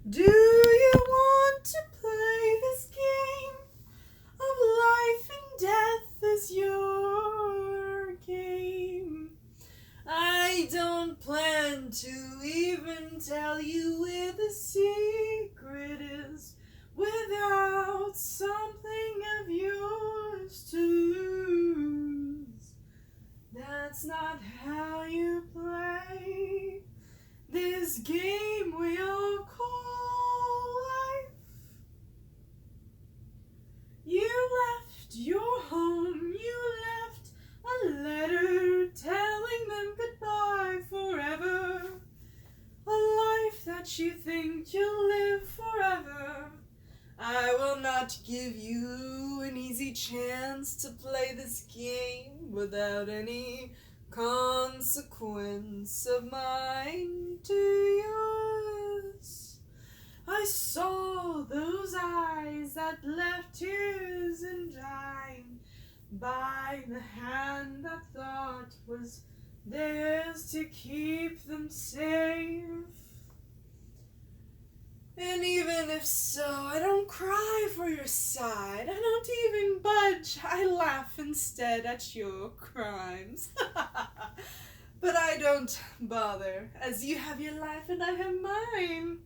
Do you want to play this game of life and death is your game? I don't plan to even tell you where the secret is without something of yours to lose. That's not how you play this game we all call life. You left your home, you left a letter telling them goodbye forever. A life that you think you'll live forever. I will not give you an easy chance to play this game without any consequence of mine to yours. I saw those eyes that left tears and drying by the hand that thought was theirs to keep them safe. And even if so, I don't cry for your side. I don't even budge. I laugh instead at your crimes. But I don't bother, as you have your life and I have mine.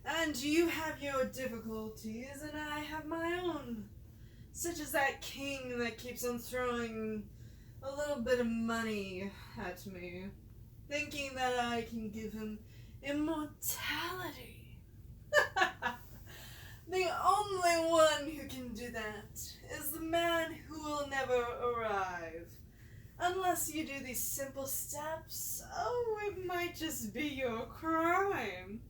And you have your difficulties and I have my own. Such as that king that keeps on throwing a little bit of money at me, thinking that I can give him immortality. The only one who can do that is the man who will never arrive. Unless you do these simple steps, it might just be your crime.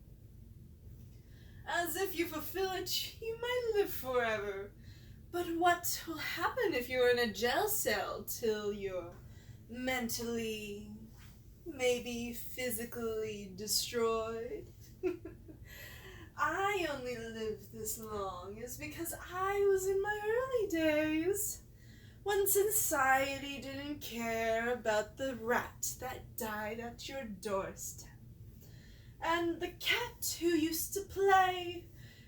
As if you fulfill it, you might live forever. But what will happen if you're in a jail cell till you're mentally, maybe physically destroyed? I only lived this long is because I was in my early days, when society didn't care about the rat that died at your doorstep, and the cat who used to play,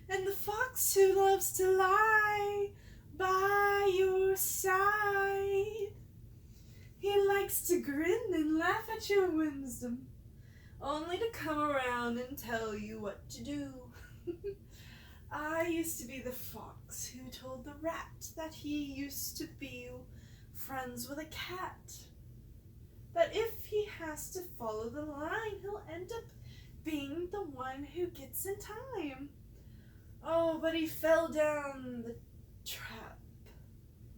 and the fox who loves to lie by your side. He likes to grin and laugh at your wisdom, only to come around and tell you what to do. I used to be the fox who told the rat that he used to be friends with a cat. That if he has to follow the line, he'll end up being the one who gets in time. Oh, but he fell down the trap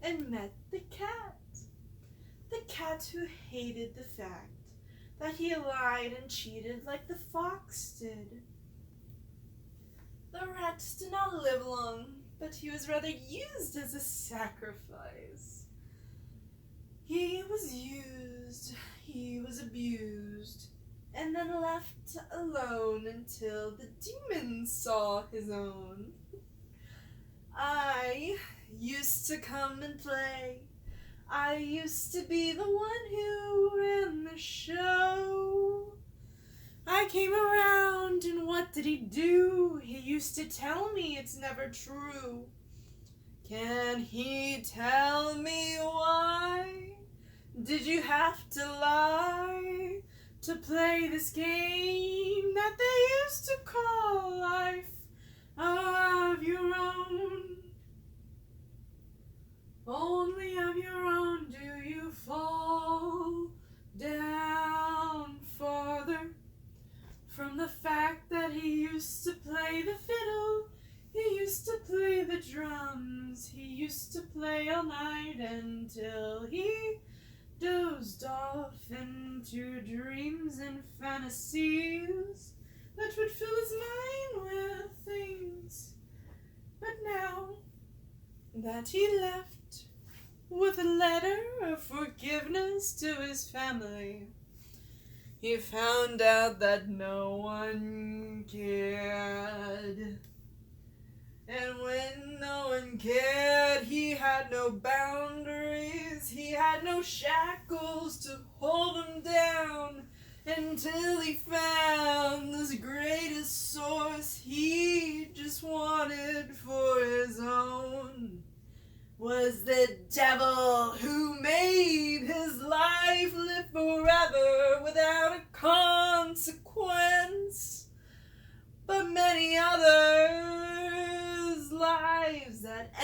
and met the cat. The cat who hated the fact that he lied and cheated like the fox did. The rat did not live long, but he was rather used as a sacrifice. He was used, he was abused, and then left alone until the demons saw his own. I used to come and play. I used to be the one who ran the show. I came around, and what did he do? He used to tell me it's never true. Can he tell me why? Did you have to lie to play this game that they used to call life of your own? Only of your own do you fall down farther from the fact that he used to play the fiddle, he used to play the drums, he used to play all night until he dozed off into dreams and fantasies that would fill his mind with things. But now that he left with a letter of forgiveness to his family, he found out that no one cared. And when no one cared, he had no boundaries, he had no shackles to hold him down until he found this greatest source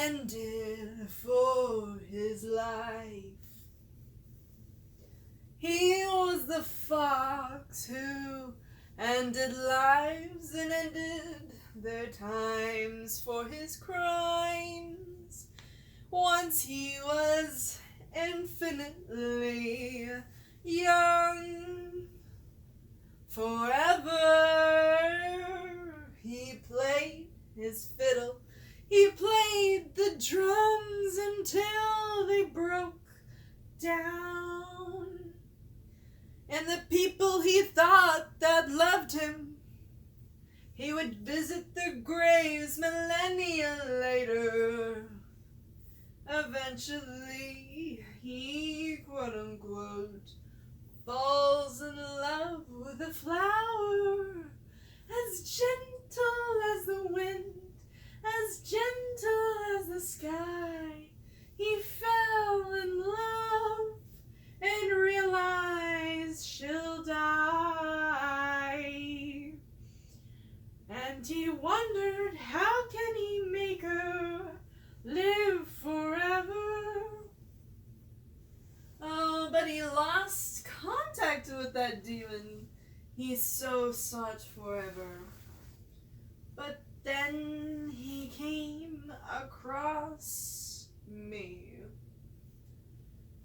ended for his life. He was the fox who ended lives and ended their times for his crimes. Once he was infinitely young. Forever he played his fiddle. He played the drums until they broke down. And the people he thought that loved him, he would visit their graves millennia later. Eventually, he, quote-unquote, falls in love with a flower as gentle as the wind, as gentle as the sky. He fell in love and realized she'll die. And he wondered, how can he make her live forever? Oh, but he lost contact with that demon he so sought forever. But then he came across me.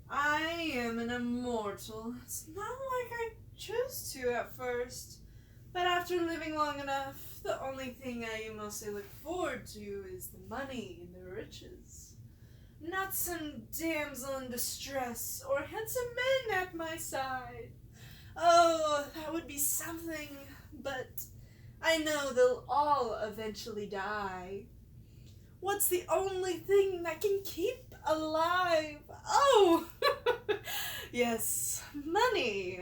I am an immortal. It's not like I chose to at first, but after living long enough, the only thing I mostly look forward to is the money and the riches. Not some damsel in distress or handsome men at my side. Oh, that would be something, but I know they'll all eventually die. What's the only thing that can keep alive? Oh, yes, money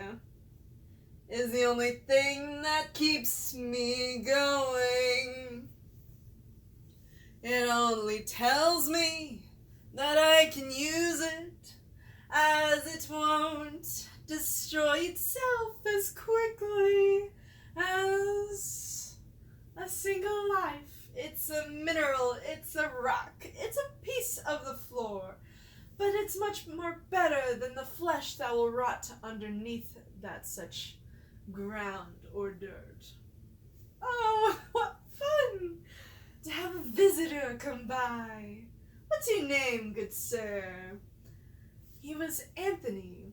is the only thing that keeps me going. It only tells me that I can use it, as it won't destroy itself as quickly as a single life. It's a mineral, it's a rock, it's a piece of the floor, but it's much more better than the flesh that will rot underneath that such ground or dirt. Oh, what fun to have a visitor come by. What's your name, good sir? He was Anthony.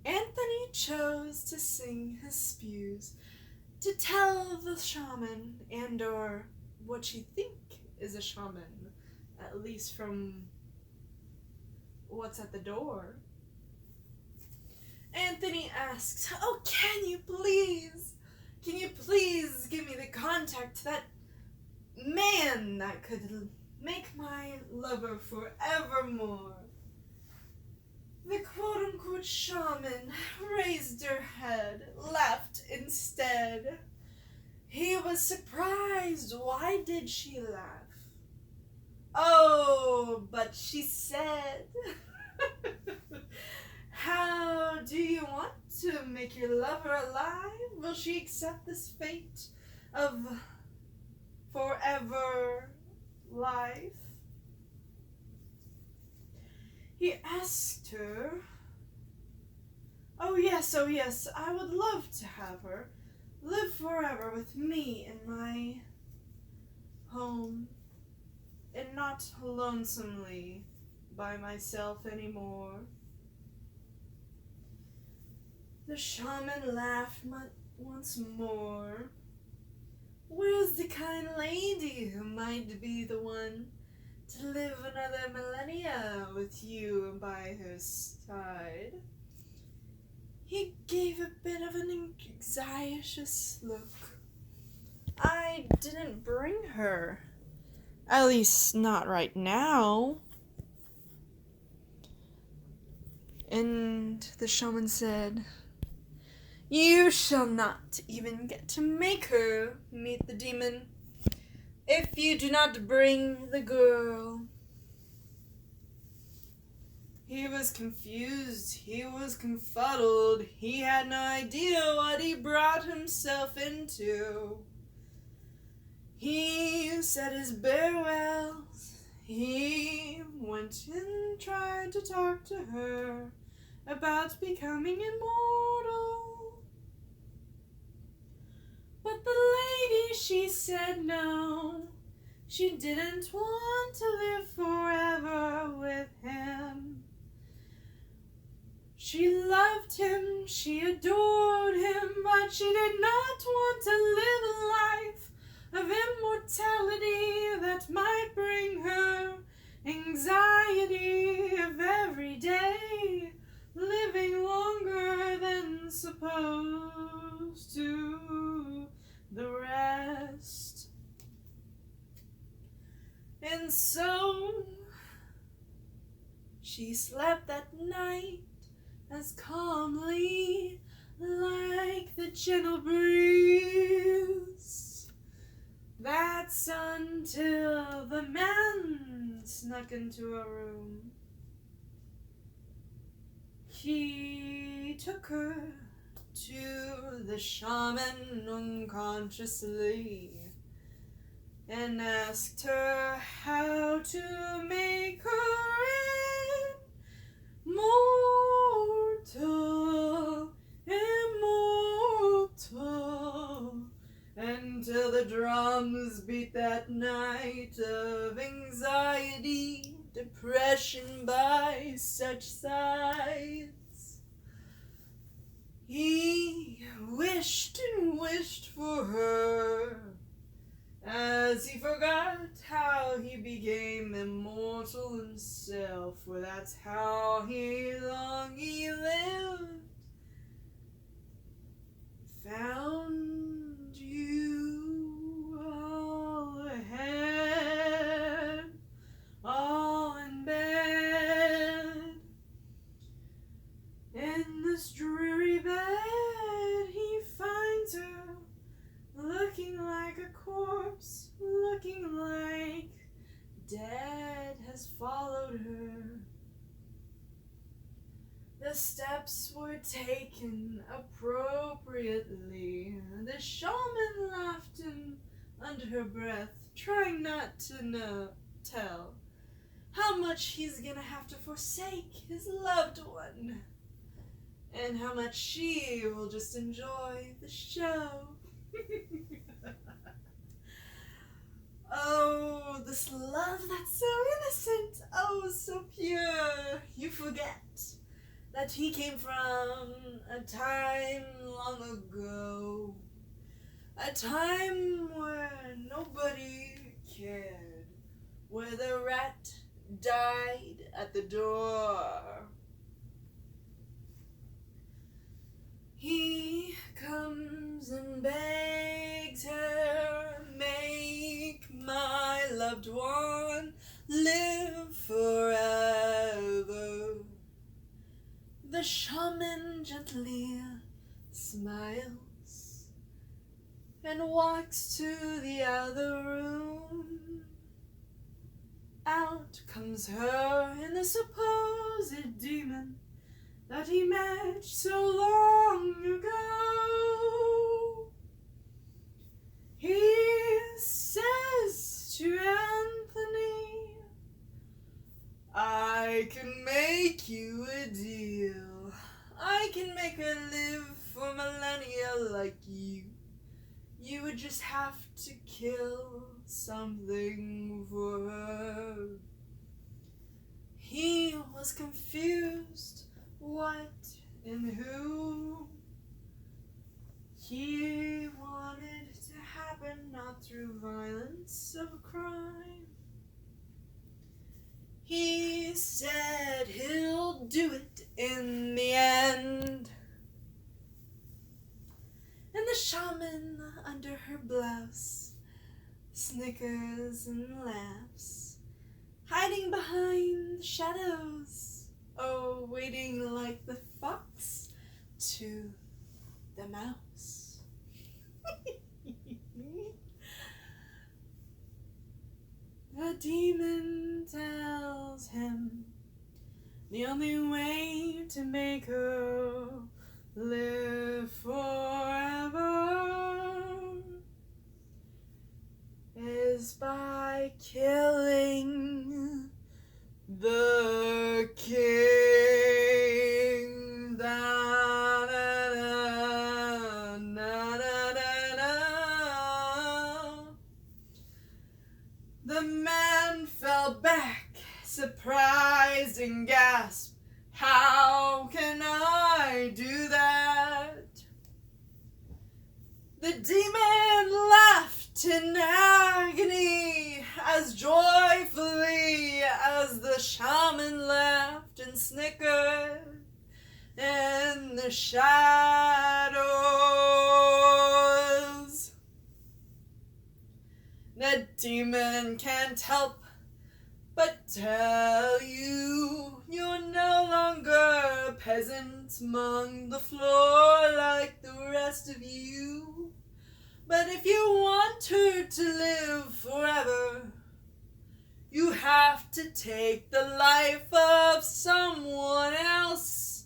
Anthony chose to sing his spews, to tell the shaman, and or what you think is a shaman, at least from what's at the door. Anthony asks, oh, can you please give me the contact to that man that could make my lover forevermore? The quote-unquote shaman raised her head, laughed instead. He was surprised. Why did she laugh? Oh, but she said, how do you want to make your lover alive? Will she accept this fate of forever life? He asked her, oh yes, I would love to have her live forever with me in my home, and not lonesomely by myself anymore. The shaman laughed once more. Where's the kind lady who might be the one to live another millennia with you by her side? He gave a bit of an anxious look. I didn't bring her. At least not right now. And the shaman said, you shall not even get to make her meet the demon if you do not bring the girl. He was confused, he was confuddled, he had no idea what he brought himself into. He said his farewells. He went and tried to talk to her about becoming immortal. But the lady, she said no. She didn't want to live forever with him. She loved him, she adored him, but she did not want to live a life of immortality that might bring her anxiety of every day, living longer than supposed to the rest. And so she slept that night as calmly like the gentle breeze. That's until the man snuck into her room. He took her to the shaman unconsciously and asked her how to make her immortal, until the drums beat that night of anxiety, depression by such sighs. He wished and wished for her, as he forgot how he became immortal himself, for that's how long he lived. Found you all ahead, all in bed. In this dreary bed he finds her, looking like a corpse, looking like dead has followed her. The steps were taken appropriately. The shaman laughed under her breath, trying not to tell how much he's gonna have to forsake his loved one, and how much she will just enjoy the show. Oh, this love that's so innocent, oh, so pure. You forget that he came from a time long ago, a time where nobody cared, where the rat died at the door. He comes and begs her, make my loved one live forever. The shaman gently smiles and walks to the other room. Out comes her and the supposed demon that he met so long ago. He says to Anthony, I can make you a deal. I can make her live for millennia like you. You would just have to kill something for her. He was confused. What and who? He wanted to happen not through violence of crime. He said he'll do it in the end. And the shaman, under her blouse, snickers and laughs, hiding behind the shadows, oh, waiting like the fox to the mouse. The demon tells him the only way to make her live forever surprised and gasped, "How can I do that?" The demon laughed in agony as joyfully as the shaman laughed and snickered in the shadows. The demon can't help but tell you you're no longer a peasant among the floor like the rest of you. But if you want her to live forever, you have to take the life of someone else.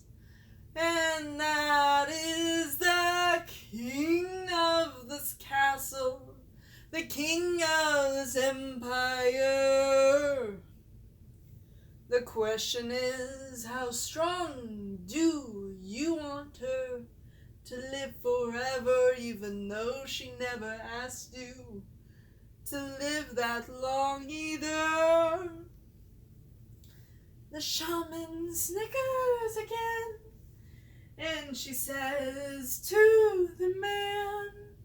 And that is the king of this castle, the king of this empire. The question is, how strong do you want her to live forever, even though she never asked you to live that long either? The shaman snickers again, and she says to the man,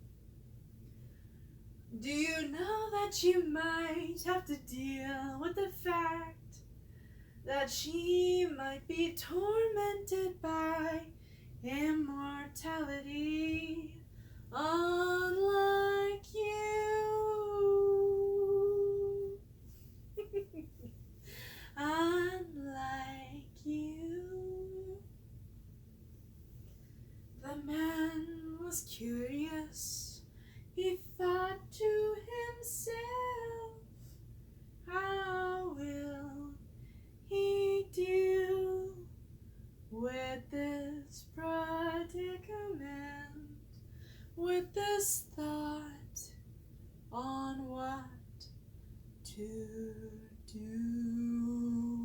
"Do you know that you might have to deal with the fact that she might be tormented by immortality, unlike you?" Unlike you. The man was curious. He thought to himself, how will he deal with this predicament, with this thought on what to do?